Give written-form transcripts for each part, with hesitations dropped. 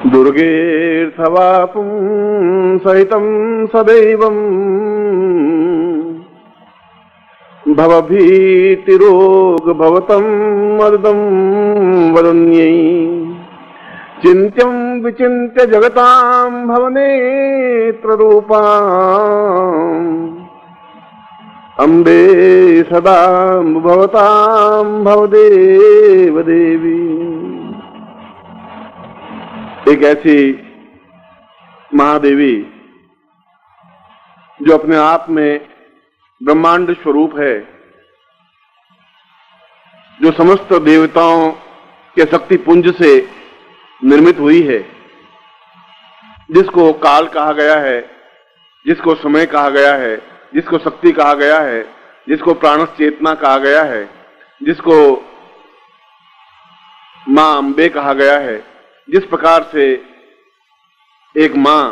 दुर्गेऽर्थवापुं सहितं सदैवं भवभीतिरोगभवतं मर्दं वदन्यै चिन्त्यं विचिन्त्य जगतां भवनेत्ररूपाम् अम्बे सदा भवतां भवदेव देवी। एक ऐसी महादेवी जो अपने आप में ब्रह्मांड स्वरूप है, जो समस्त देवताओं के शक्ति पुंज से निर्मित हुई है, जिसको काल कहा गया है, जिसको समय कहा गया है, जिसको शक्ति कहा गया है, जिसको प्राणस चेतना कहा गया है, जिसको मां अम्बे कहा गया है। जिस प्रकार से एक मां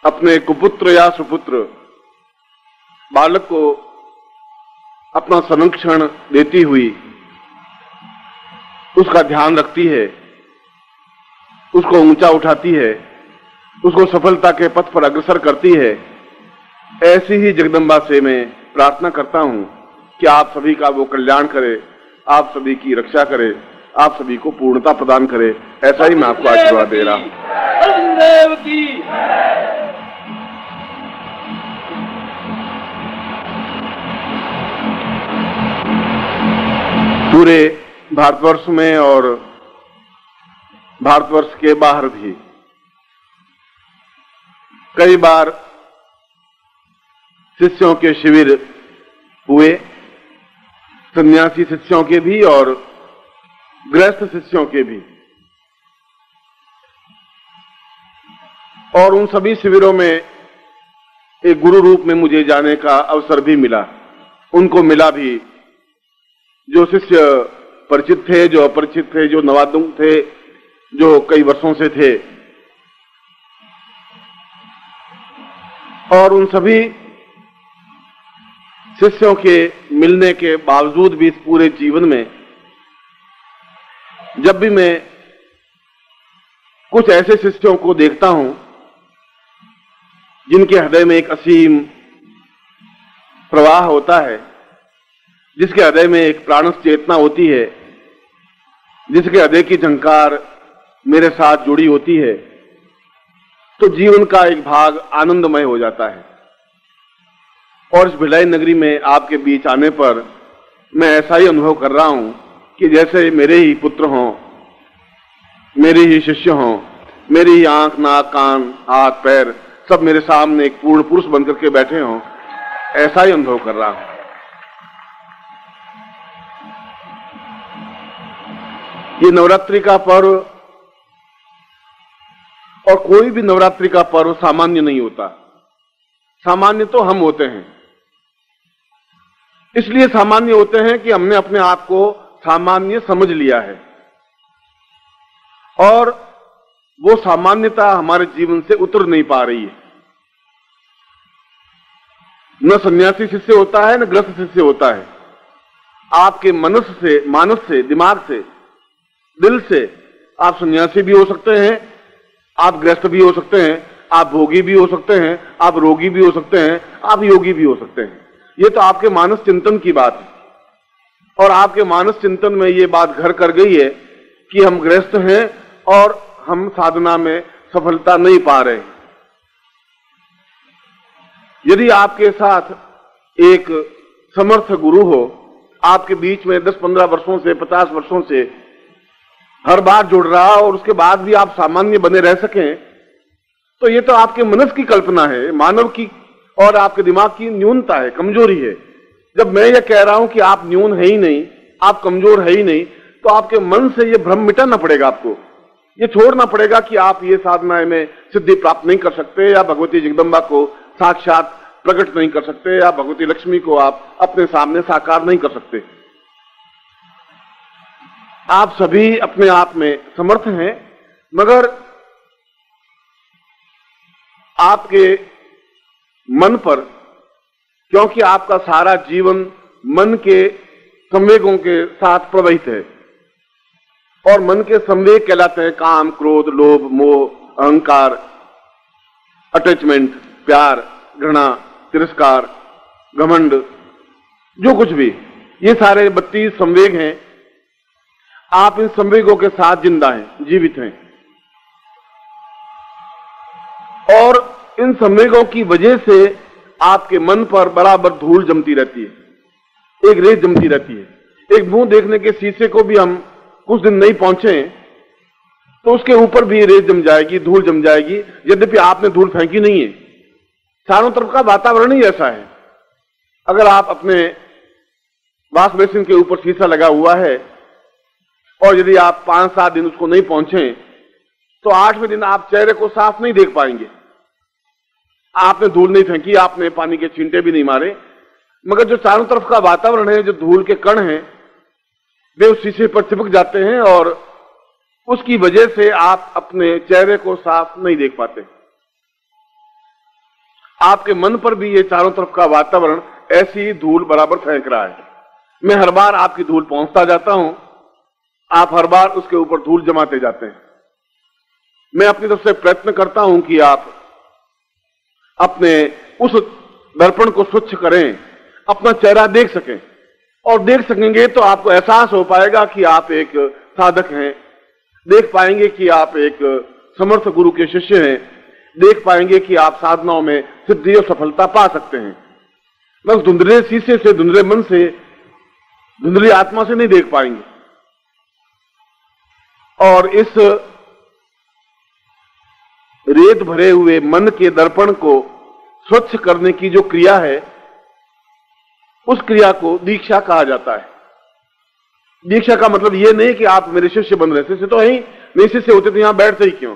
अपने कुपुत्र या सुपुत्र बालक को अपना संरक्षण देती हुई उसका ध्यान रखती है, उसको ऊंचा उठाती है, उसको सफलता के पथ पर अग्रसर करती है, ऐसी ही जगदम्बा से मैं प्रार्थना करता हूं कि आप सभी का वो कल्याण करे, आप सभी की रक्षा करे, आप सभी को पूर्णता प्रदान करे। ऐसा ही मैं आपको आशीर्वाद दे रहा हूं। पूरे भारतवर्ष में और भारतवर्ष के बाहर भी कई बार शिष्यों के शिविर हुए, सन्यासी शिष्यों के भी और गृहस्थ शिष्यों के भी, और उन सभी शिविरों में एक गुरु रूप में मुझे जाने का अवसर भी मिला। उनको मिला भी जो शिष्य परिचित थे, जो अपरिचित थे, जो नवागत थे, जो कई वर्षों से थे, और उन सभी शिष्यों के मिलने के बावजूद भी इस पूरे जीवन में जब भी मैं कुछ ऐसे शिष्यों को देखता हूं जिनके हृदय में एक असीम प्रवाह होता है, जिसके हृदय में एक प्राणस चेतना होती है, जिसके हृदय की झंकार मेरे साथ जुड़ी होती है, तो जीवन का एक भाग आनंदमय हो जाता है। और इस भिलाई नगरी में आपके बीच आने पर मैं ऐसा ही अनुभव कर रहा हूं कि जैसे मेरे ही पुत्र हों, मेरे ही शिष्य हों, मेरी ही आंख, नाक, कान, हाथ, पैर सब मेरे सामने एक पूर्ण पुरुष बनकर के बैठे हों, ऐसा ही अनुभव कर रहा हूं। ये नवरात्रि का पर्व, और कोई भी नवरात्रि का पर्व सामान्य नहीं होता। सामान्य तो हम होते हैं, इसलिए सामान्य होते हैं कि हमने अपने आप को सामान्य समझ लिया है, और वो सामान्यता हमारे जीवन से उतर नहीं पा रही है। न सन्यासी शिष्य होता है, न गृहस्थ शिष्य होता है। आपके मानस से, दिमाग से, दिल से आप सन्यासी भी हो सकते हैं, आप गृहस्थ भी हो सकते हैं, आप भोगी भी हो सकते हैं, आप रोगी भी हो सकते हैं, आप योगी भी हो सकते हैं। ये तो आपके मानस चिंतन की बात है, और आपके मानस चिंतन में ये बात घर कर गई है कि हम गृहस्थ हैं और हम साधना में सफलता नहीं पा रहे। यदि आपके साथ एक समर्थ गुरु हो, आपके बीच में 10-15 वर्षों से, 50 वर्षों से हर बार जुड़ रहा, और उसके बाद भी आप सामान्य बने रह सकें, तो ये तो आपके मनस की कल्पना है, मानव की और आपके दिमाग की न्यूनता है, कमजोरी है। जब मैं ये कह रहा हूं कि आप न्यून है ही नहीं, आप कमजोर है ही नहीं, तो आपके मन से ये भ्रम मिटाना पड़ेगा। आपको ये छोड़ना पड़ेगा कि आप ये साधना में सिद्धि प्राप्त नहीं कर सकते, या भगवती जगदम्बा को साक्षात प्रकट नहीं कर सकते, या भगवती लक्ष्मी को आप अपने सामने साकार नहीं कर सकते। आप सभी अपने आप में समर्थ हैं, मगर आपके मन पर, क्योंकि आपका सारा जीवन मन के संवेगों के साथ प्रवाहित है, और मन के संवेग कहलाते हैं काम, क्रोध, लोभ, मोह, अहंकार, अटैचमेंट, प्यार, घृणा, तिरस्कार, घमंड, जो कुछ भी, ये सारे 32 संवेग हैं। आप इन संवेगों के साथ जिंदा हैं, जीवित हैं, और इन संवेगों की वजह से आपके मन पर बराबर धूल जमती रहती है, एक रेत जमती रहती है। एक मुंह देखने के शीशे को भी हम कुछ दिन नहीं पहुंचे तो उसके ऊपर भी रेत जम जाएगी, धूल जम जाएगी, यद्यपि आपने धूल फेंकी नहीं है। चारों तरफ का वातावरण ही ऐसा है। अगर आप अपने वॉश बेसिन के ऊपर शीशा लगा हुआ है और यदि आप 5-7 दिन उसको नहीं पहुंचे तो 8वें दिन आप चेहरे को साफ नहीं देख पाएंगे। आपने धूल नहीं फेंकी, आपने पानी के छींटे भी नहीं मारे, मगर जो चारों तरफ का वातावरण है, जो धूल के कण हैं, वे उस शीशे पर चिपक जाते हैं और उसकी वजह से आप अपने चेहरे को साफ नहीं देख पाते। आपके मन पर भी ये चारों तरफ का वातावरण ऐसी ही धूल बराबर फेंक रहा है। मैं हर बार आपकी धूल पहुंचता जाता हूं, आप हर बार उसके ऊपर धूल जमाते जाते हैं। मैं अपनी तरफ से प्रयत्न करता हूं कि आप अपने उस दर्पण को स्वच्छ करें, अपना चेहरा देख सकें, और देख सकेंगे तो आपको एहसास हो पाएगा कि आप एक साधक हैं, देख पाएंगे कि आप एक समर्थ गुरु के शिष्य हैं, देख पाएंगे कि आप साधनाओं में सिद्धि और सफलता पा सकते हैं। बस धुंधले शीशे से, धुंधले मन से, धुंधली आत्मा से नहीं देख पाएंगे। और इस रेत भरे हुए मन के दर्पण को स्वच्छ करने की जो क्रिया है, उस क्रिया को दीक्षा कहा जाता है। दीक्षा का मतलब यह नहीं कि आप मेरे शिष्य बन रहे, शिष्य तो है ही नहीं, शिष्य होते तो यहां बैठते ही क्यों।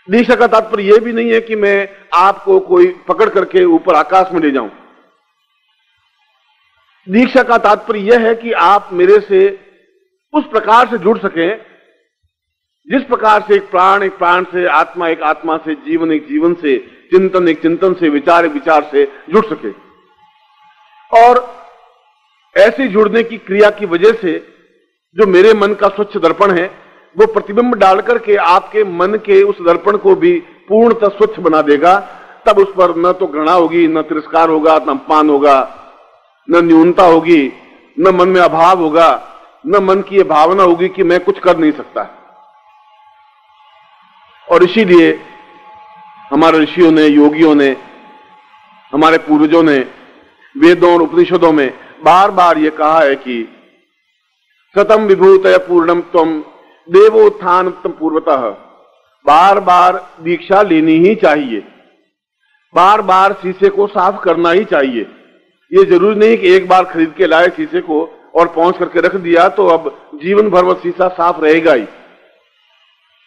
दीक्षा का तात्पर्य यह भी नहीं है कि मैं आपको कोई पकड़ करके ऊपर आकाश में ले जाऊं। दीक्षा का तात्पर्य यह है कि आप मेरे से उस प्रकार से जुड़ सकें जिस प्रकार से एक प्राण से, आत्मा एक आत्मा से, जीवन एक जीवन से, चिंतन एक चिंतन से, विचार एक विचार से जुड़ सके। और ऐसे जुड़ने की क्रिया की वजह से जो मेरे मन का स्वच्छ दर्पण है, वो प्रतिबिंब डाल करके आपके मन के उस दर्पण को भी पूर्णतः स्वच्छ बना देगा। तब उस पर न तो घृणा होगी, न तिरस्कार होगा, न अपमान होगा, न न्यूनता होगी, न मन में अभाव होगा, न मन की यह भावना होगी कि मैं कुछ कर नहीं सकता। और इसीलिए हमारे ऋषियों ने, योगियों ने, हमारे पूर्वजों ने वेदों और उपनिषदों में बार बार ये कहा है कि सतम विभूतय पूर्णम त्वम देवोत्थान पूर्वतः। बार बार दीक्षा लेनी ही चाहिए, बार बार शीशे को साफ करना ही चाहिए। ये जरूरी नहीं कि एक बार खरीद के लाए शीशे को और पहुंच करके रख दिया तो अब जीवन भर वो शीशा साफ रहेगा ही।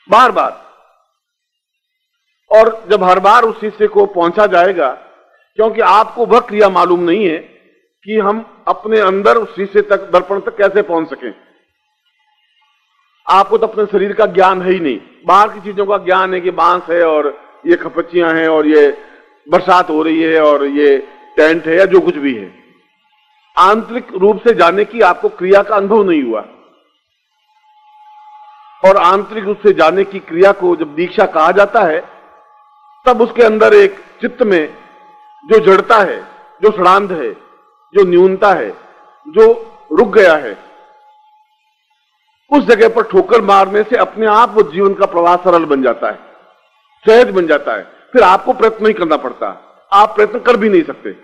बार बार, और जब हर बार उस शीशे को पहुंचा जाएगा, क्योंकि आपको वह क्रिया मालूम नहीं है कि हम अपने अंदर उस शीशे तक, दर्पण तक कैसे पहुंच सकें। आपको तो अपने शरीर का ज्ञान है ही नहीं, बाहर की चीजों का ज्ञान है कि बांस है और ये खपच्चियां हैं और ये बरसात हो रही है और ये टेंट है या जो कुछ भी है। आंतरिक रूप से जाने की आपको क्रिया का अनुभव नहीं हुआ। और आंतरिक रूप से जाने की क्रिया को जब दीक्षा कहा जाता है, तब उसके अंदर एक चित्त में जो जड़ता है, जो सड़ांध है, जो न्यूनता है, जो रुक गया है, उस जगह पर ठोकर मारने से अपने आप वो जीवन का प्रवाह सरल बन जाता है, सहज बन जाता है। फिर आपको प्रयत्न नहीं करना पड़ता, आप प्रयत्न कर भी नहीं सकते।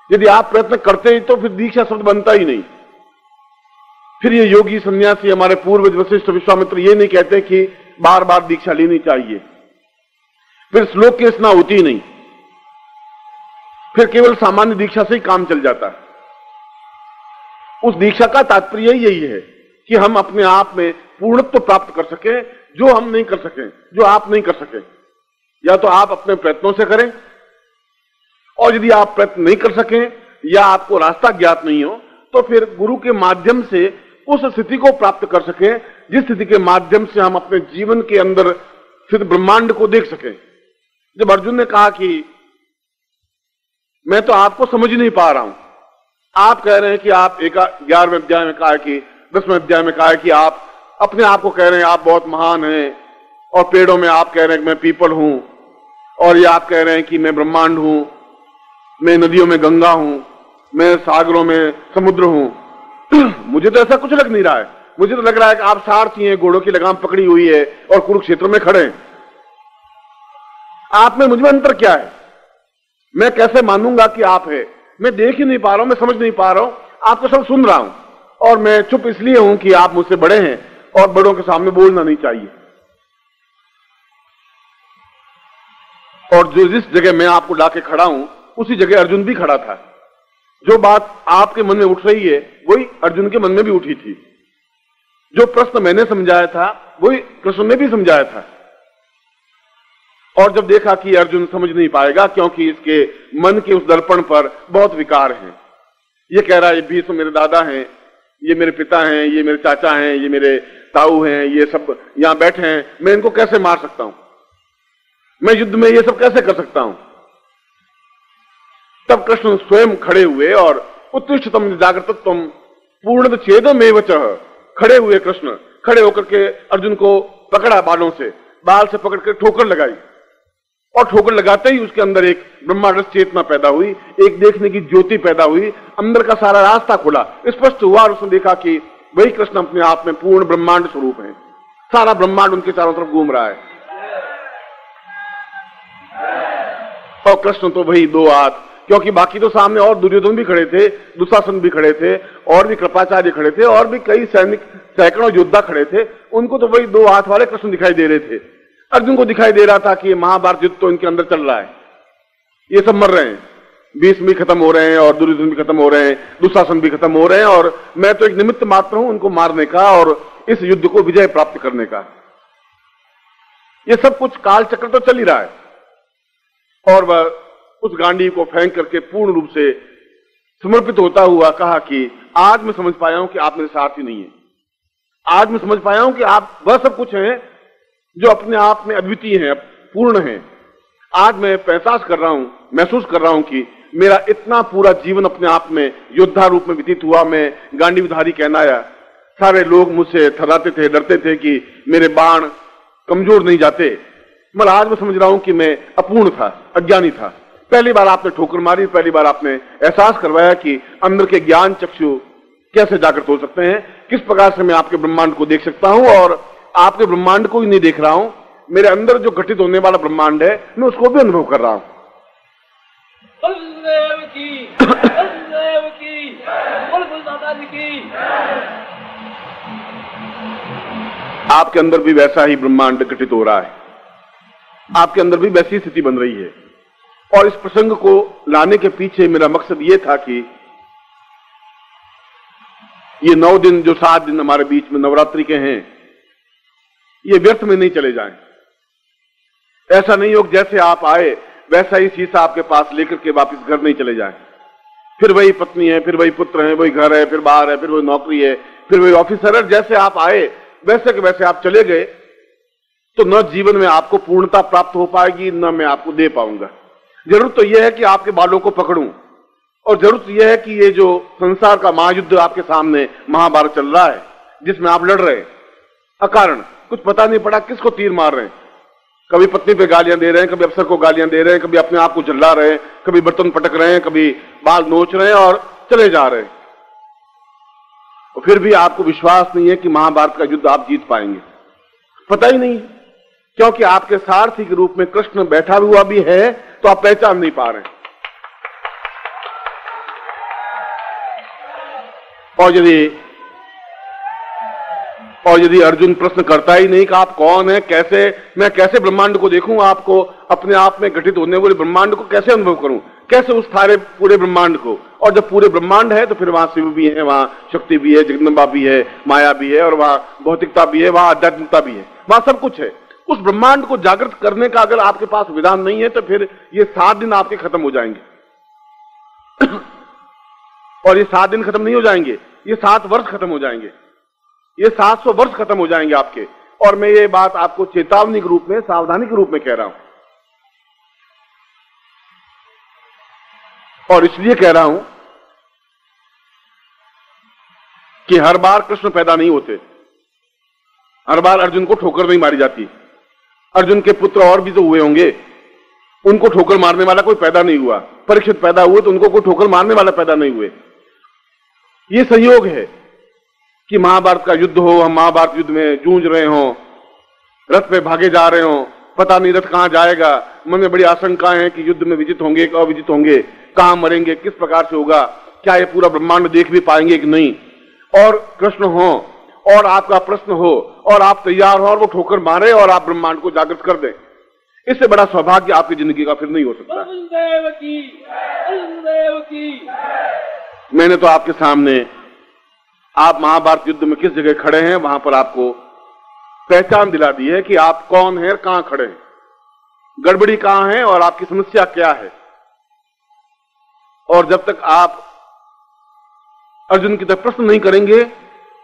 यदि आप प्रयत्न करते ही तो फिर दीक्षा शब्द बनता ही नहीं। फिर ये योगी सन्यासी, हमारे पूर्वज वशिष्ठ विश्वामित्र ये नहीं कहते कि बार बार दीक्षा लेनी चाहिए। फिर श्लोक की रचना होती ही नहीं, फिर केवल सामान्य दीक्षा से ही काम चल जाता है। उस दीक्षा का तात्पर्य यही है कि हम अपने आप में पूर्णत्व प्राप्त कर सकें, जो हम नहीं कर सकें, जो आप नहीं कर सकें। या तो आप अपने प्रयत्नों से करें, और यदि आप प्रयत्न नहीं कर सकें या आपको रास्ता ज्ञात नहीं हो, तो फिर गुरु के माध्यम से उस स्थिति को प्राप्त कर सकें जिस स्थिति के माध्यम से हम अपने जीवन के अंदर स्थित ब्रह्मांड को देख सकें। जब अर्जुन ने कहा कि मैं तो आपको समझ नहीं पा रहा हूं, आप कह रहे हैं कि आप 11वें अध्याय में कहा है कि 10वें अध्याय में कहा है कि आप अपने आप को कह रहे हैं आप बहुत महान हैं, और पेड़ों में आप कह रहे हैं कि मैं पीपल हूं, और ये आप कह रहे हैं कि मैं ब्रह्मांड हूं, मैं नदियों में गंगा हूं, मैं सागरों में समुद्र हूं। मुझे तो ऐसा कुछ लग नहीं रहा है। मुझे तो लग रहा है कि आप सारथी हैं, घोड़ों की लगाम पकड़ी हुई है और कुरुक्षेत्र में खड़े हैं। आप में मुझ में अंतर क्या है? मैं कैसे मानूंगा कि आप है? मैं देख ही नहीं पा रहा हूं, मैं समझ नहीं पा रहा हूं, आपको सब सुन रहा हूं, और मैं चुप इसलिए हूं कि आप मुझसे बड़े हैं और बड़ों के सामने बोलना नहीं चाहिए। और जो जिस जगह मैं आपको लाके खड़ा हूं उसी जगह अर्जुन भी खड़ा था। जो बात आपके मन में उठ रही है वही अर्जुन के मन में भी उठी थी। जो प्रश्न मैंने समझाया था वही कृष्ण ने भी समझाया था। और जब देखा कि अर्जुन समझ नहीं पाएगा क्योंकि इसके मन के उस दर्पण पर बहुत विकार हैं, ये कह रहा है ये भीष्म मेरे दादा हैं, ये मेरे पिता हैं, ये मेरे चाचा हैं, ये मेरे ताऊ हैं, ये सब यहां बैठे हैं, मैं इनको कैसे मार सकता हूं, मैं युद्ध में ये सब कैसे कर सकता हूं। तब कृष्ण स्वयं खड़े हुए और उत्तिष्ठतम जागृतत्वम पूर्ण छेदमेव चः, खड़े हुए कृष्ण खड़े होकर के अर्जुन को पकड़ा, बालों से बाल से पकड़ कर ठोकर लगाई, और ठोकर लगाते ही उसके अंदर एक ब्रह्मांड चेतना पैदा हुई, एक देखने की ज्योति पैदा हुई, अंदर का सारा रास्ता खुला, स्पष्ट हुआ, और उसने देखा कि वही कृष्ण अपने आप में पूर्ण ब्रह्मांड स्वरूप है। सारा ब्रह्मांड उनके चारों तरफ घूम रहा है, और कृष्ण तो वही दो हाथ, क्योंकि बाकी तो सामने और दुर्योधन भी खड़े थे, दुशासन भी खड़े थे, और भी कृपाचार्य खड़े थे, और भी कई सैनिक सैकड़ों योद्धा खड़े थे, उनको तो वही दो हाथ वाले कृष्ण दिखाई दे रहे थे। अर्जुन को दिखाई दे रहा था कि महाभारत युद्ध तो इनके अंदर चल रहा है, ये सब मर रहे हैं, भीष्म भी खत्म हो रहे हैं और दुर्योधन भी खत्म हो रहे हैं, दुशासन भी खत्म हो रहे हैं, और मैं तो एक निमित्त मात्र हूं उनको मारने का और इस युद्ध को विजय प्राप्त करने का। ये सब कुछ काल चक्र तो चल ही रहा है। और वह उस गांडी को फेंक करके पूर्ण रूप से समर्पित होता हुआ कहा कि आज मैं समझ पाया हूं कि आप मेरे साथ ही नहीं है। आज मैं समझ पाया हूं कि आप वह सब कुछ हैं जो अपने आप में अद्वितीय हैं, पूर्ण हैं। आज मैं एहसास कर रहा हूं, महसूस कर रहा हूं कि मेरा इतना पूरा जीवन अपने आप में योद्धा रूप में व्यतीत हुआ। मैं गांडीवधारी कहनाया, सारे लोग मुझसे थर्राते थे, डरते थे कि मेरे बाण कमजोर नहीं जाते, मगर आज मैं समझ रहा हूं कि मैं अपूर्ण था, अज्ञानी था। पहली बार आपने ठोकर मारी, पहली बार आपने एहसास करवाया कि अंदर के ज्ञान चक्षु कैसे जागृत हो सकते हैं, किस प्रकार से मैं आपके ब्रह्मांड को देख सकता हूं, और आपके ब्रह्मांड को ही नहीं देख रहा हूं, मेरे अंदर जो घटित होने वाला ब्रह्मांड है मैं उसको भी अनुभव कर रहा हूं। आपके अंदर भी वैसा ही ब्रह्मांड घटित हो रहा है, आपके अंदर भी वैसी स्थिति बन रही है। और इस प्रसंग को लाने के पीछे मेरा मकसद यह था कि ये 9 दिन जो 7 दिन हमारे बीच में नवरात्रि के हैं, ये व्यर्थ में नहीं चले जाएं। ऐसा नहीं हो जैसे आप आए वैसा ही शीशा आपके पास लेकर के वापस घर नहीं चले जाएं। फिर वही पत्नी है, फिर वही पुत्र है, वही घर है, फिर बाहर है, फिर वही नौकरी है, फिर वही ऑफिसर है। जैसे आप आए वैसे के वैसे आप चले गए तो न जीवन में आपको पूर्णता प्राप्त हो पाएगी, न मैं आपको दे पाऊंगा। जरूरत तो यह है कि आपके बालों को पकड़ूं, और जरूरत यह है कि ये जो संसार का महायुद्ध आपके सामने महाभारत चल रहा है, जिसमें आप लड़ रहे हैं अकारण, कुछ पता नहीं पड़ा किसको तीर मार रहे हैं, कभी पत्नी पे गालियां दे रहे हैं, कभी अफसर को गालियां दे रहे हैं, कभी अपने आप को जला रहे हैं, कभी बर्तन पटक रहे हैं, कभी बाल नोच रहे हैं और चले जा रहे हैं। और फिर भी आपको विश्वास नहीं है कि महाभारत का युद्ध आप जीत पाएंगे। पता ही नहीं, क्योंकि आपके सारथी के रूप में कृष्ण बैठा हुआ भी है तो आप पहचान नहीं पा रहे। और यदि अर्जुन प्रश्न करता ही नहीं कि आप कौन है, कैसे मैं कैसे ब्रह्मांड को देखूं, आपको अपने आप में घटित होने वाले ब्रह्मांड को कैसे अनुभव करूं, कैसे उस सारे पूरे ब्रह्मांड को। और जब पूरे ब्रह्मांड है तो फिर वहां शिव भी है, वहां शक्ति भी है, जगदम्बा भी है, माया भी है, और वहां भौतिकता भी है, वहां आध्यात्मिकता भी है, वहां सब कुछ है। उस ब्रह्मांड को जागृत करने का अगर आपके पास विधान नहीं है तो फिर ये 7 दिन आपके खत्म हो जाएंगे। और ये 7 दिन खत्म नहीं हो जाएंगे, ये 7 वर्ष खत्म हो जाएंगे, ये 700 वर्ष खत्म हो जाएंगे आपके। और मैं ये बात आपको चेतावनी के रूप में, सावधानी के रूप में कह रहा हूं। और इसलिए कह रहा हूं कि हर बार कृष्ण पैदा नहीं होते, हर बार अर्जुन को ठोकर नहीं मारी जाती। अर्जुन के पुत्र और भी तो हुए होंगे, उनको ठोकर मारने वाला कोई पैदा नहीं हुआ। परीक्षित पैदा हुए तो उनको कोई ठोकर मारने वाला पैदा नहीं हुए। ये संयोग है कि महाभारत का युद्ध हो, हम महाभारत युद्ध में जूझ रहे हों, रथ पे भागे जा रहे हों, पता नहीं रथ कहां जाएगा, मन में बड़ी आशंकाएं हैं कि युद्ध में विजित होंगे कि अविजित होंगे, कहां मरेंगे, किस प्रकार से होगा, क्या ये पूरा ब्रह्मांड देख भी पाएंगे कि नहीं। और कृष्ण हो और आपका प्रश्न हो और आप तैयार हो और वो ठोकर मारे और आप ब्रह्मांड को जागृत कर दें, इससे बड़ा सौभाग्य आपकी जिंदगी का फिर नहीं हो सकता। मैंने तो आपके सामने आप महाभारत युद्ध में किस जगह खड़े हैं वहां पर आपको पहचान दिला दी है कि आप कौन हैं, कहां खड़े हैं, गड़बड़ी कहां है और आपकी समस्या क्या है। और जब तक आप अर्जुन की तरफ प्रश्न नहीं करेंगे,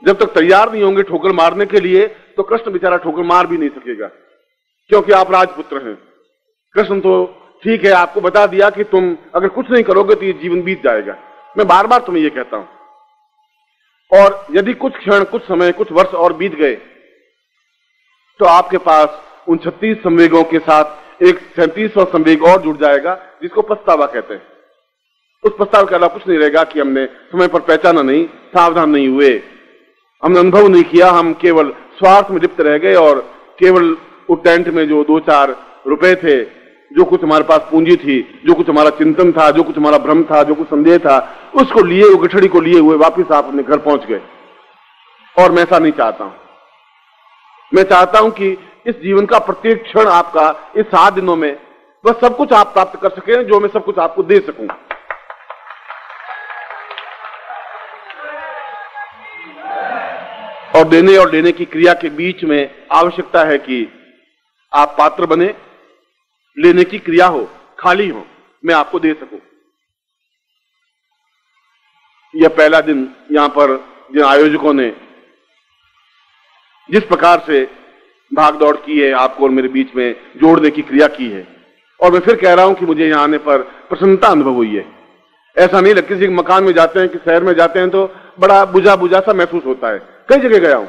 जब तक तैयार नहीं होंगे ठोकर मारने के लिए, तो कृष्ण बेचारा ठोकर मार भी नहीं सकेगा, क्योंकि आप राजपुत्र हैं। कृष्ण तो ठीक है, आपको बता दिया कि तुम अगर कुछ नहीं करोगे तो ये जीवन बीत जाएगा। मैं बार बार तुम्हें ये कहता हूं। और यदि कुछ क्षण, कुछ समय, कुछ वर्ष और बीत गए तो आपके पास उन 36 संवेगों के साथ एक 37वां संवेग और जुड़ जाएगा, जिसको पछतावा कहते हैं। उस पछतावे के अलावा कुछ नहीं रहेगा कि हमने समय पर पहचाना नहीं, सावधान नहीं हुए, हमने अनुभव नहीं किया, हम केवल स्वार्थ में लिप्त रह गए और केवल उस टेंट में जो 2-4 रुपए थे, जो कुछ हमारे पास पूंजी थी, जो कुछ हमारा चिंतन था, जो कुछ हमारा भ्रम था, जो कुछ संदेह था, उसको लिए, वो गठड़ी को लिए हुए वापिस आप अपने घर पहुंच गए। और मैं ऐसा नहीं चाहता हूं। मैं चाहता हूं कि इस जीवन का प्रत्येक क्षण आपका, इस 7 दिनों में बस सब कुछ आप प्राप्त कर सकें जो मैं सब कुछ आपको दे सकूं। और देने की क्रिया के बीच में आवश्यकता है कि आप पात्र बने, लेने की क्रिया हो, खाली हो, मैं आपको दे सकूं। यह पहला दिन यहां पर जिन आयोजकों ने जिस प्रकार से भाग दौड़ की है, आपको और मेरे बीच में जोड़ने की क्रिया की है, और मैं फिर कह रहा हूं कि मुझे यहां आने पर प्रसन्नता अनुभव हुई है। ऐसा नहीं लगता, किसी मकान में जाते हैं, किसी शहर में जाते हैं तो बड़ा बुझा बुझा सा महसूस होता है। कई जगह गया हूं,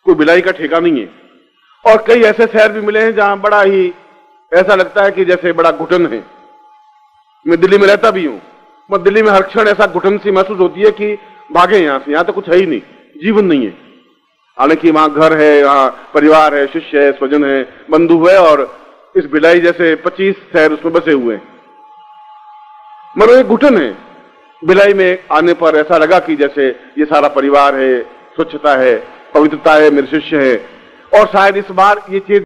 कोई बिलाई का ठेका नहीं है। और कई ऐसे शहर भी मिले हैं जहां बड़ा ही ऐसा लगता है कि जैसे बड़ा घुटन है। मैं दिल्ली में रहता भी हूं, मैं दिल्ली में हर क्षण ऐसा घुटन सी महसूस होती है कि भागे यहां से, यहां तो कुछ है ही नहीं, जीवन नहीं है। हालांकि वहां घर है, यहाँ परिवार है, शिष्य है, स्वजन है, बंधु है, और इस बिलाई जैसे 25 शहर उसमें बसे हुए हैं। मगर एक घुटन है। बिलाई में आने पर ऐसा लगा कि जैसे ये सारा परिवार है, स्वच्छता है, पवित्रता है, मेरे शिष्य है। और शायद इस बार ये चीज